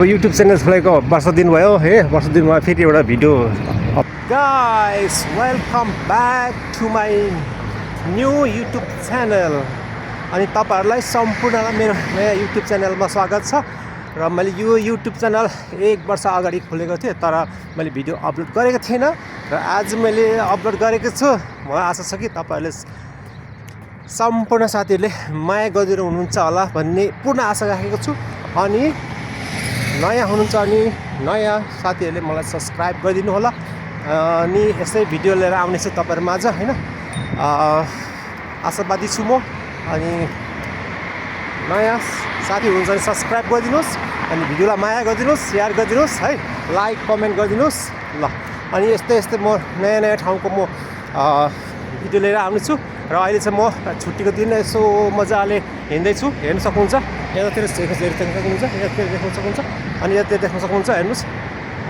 YouTube channel खोलेको वर्ष दिन भयो हे वर्ष दिनमा फेरि एउटा video guys welcome back to my new YouTube channel अनि तपाईहरुलाई सम्पूर्णलाई मेरो नयाँ युट्युब च्यानलमा स्वागत छ र मैले यो युट्युब च्यानल 1 वर्ष अगाडि खोलेको थिएँ तर मैले भिडियो अपलोड गरेको थिएन र आज मैले अपलोड गरेको छु मलाई आशा छ कि तपाईहरुले सम्पूर्ण साथीहरुले माया गरिदिनु हुनुहुन्छ होला भन्ने पूर्ण आशा राखेको छु अनि नयाँ हुनुहुन्छ अनि नयाँ साथीहरुले मलाई सब्स्क्राइब गरिदिनु होला अनि यस्तै भिडियो लिएर आउने छु तपाईहरु माझ हैन आशावादी छु म अनि नयाँ साथी हुनुहुन्छ भने सब्स्क्राइब गरिदिनुस् अनि भिडियोलाई माया गरिदिनुस् शेयर गरिदिनुस् है लाइक कमेन्ट गरिदिनुस् ल अनि यस्तै म नयाँ ठाउँको म भिडियो लिएर आउने छु र अहिले चाहिँ म छुट्टीको दिन यसो मजाले हिँड्दै छु हेर्न सक्नुहुन्छ यतातिर देख्न सक्नुहुन्छ यतातिर देख्न सक्नुहुन्छ अनि यतातिर देख्न सक्नुहुन्छ हेर्नुस्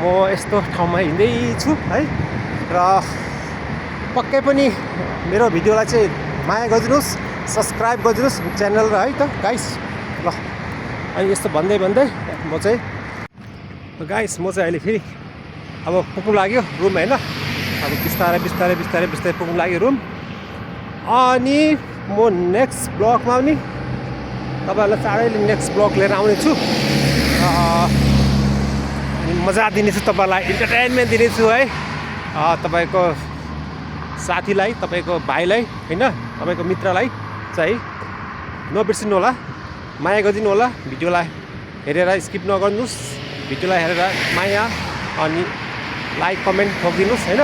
म यस्तो ठाउँमा हिँड्दै छु है र पक्कै पनि मेरो भिडियोलाई चाहिँ माया गरिदिनुस् सब्स्क्राइब गरिदिनुस् च्यानल र है त गाइस ल अनि यस्तो भन्दै म चाहिँ गाइस म चाहिँ अहिले फेरि अब पुग्नु लाग्यो रुम हैन अब बिस्तारै पुग्नु लाग्यो रुम अनि म नेक्स्ट ब्लगमा पनि तपाईहरुलाई चाँडै नेक्स्ट ब्लग लिएर आउने छु अनि मजा दिनेछु तपाईहरुलाई इन्टरटेनमेन्ट दिनेछु है तपाईको साथीलाई तपाईको भाइलाई हैन तपाईको मित्रलाई चाहिँ नबिर्सिनु होला माया गरिदिनु होला भिडियोलाई हेरेर स्किप नगर्नुस् भिडियोलाई हेरेर माया अनि लाइक कमेन्ट ठोकिदिनुस् हैन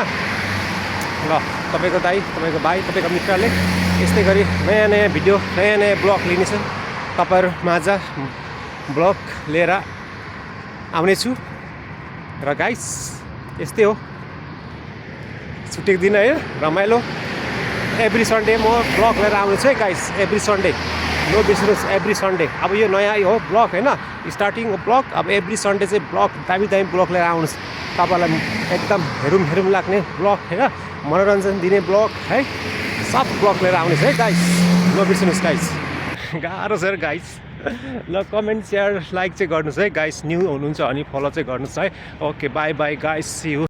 ल तपाईको दाइ तपाईको भाइ तपाईको मित्रले यस्तै गरी नयाँ भिडियो नयाँ ब्लग लिनेछ तपाईहरु माझ ब्लग लिएर आउने छु र गाइस यस्तै हो छुट्टीको दिन है रमाइलो एभ्री सन्डे म ब्लग लिएर आउने छु है गाइस एभ्री सन्डे नो बिर्सिनुहोस् एभ्री सन्डे अब यो नयाँ हो ब्लग हैन स्टार्टिङ हो ब्लग अब एभ्री सन्डे चाहिँ ब्लग दामी ब्लग लिएर आउनुहोस् तपाईलाई एकदम हेरौँ लाग्ने ब्लग हैन मनोरञ्जन दिने ब्लग है सब ब्लग लिएर आउनेछ है गाइस नबिर्सिनुहोस् गाइस गाह्रो छ गाइस ल कमेन्ट सेयर लाइक चाहिँ गर्नुहोस् है गाइस न्यू हुनुहुन्छ अनि फलो चाहिँ गर्नुहोस् है okay bye bye guys see you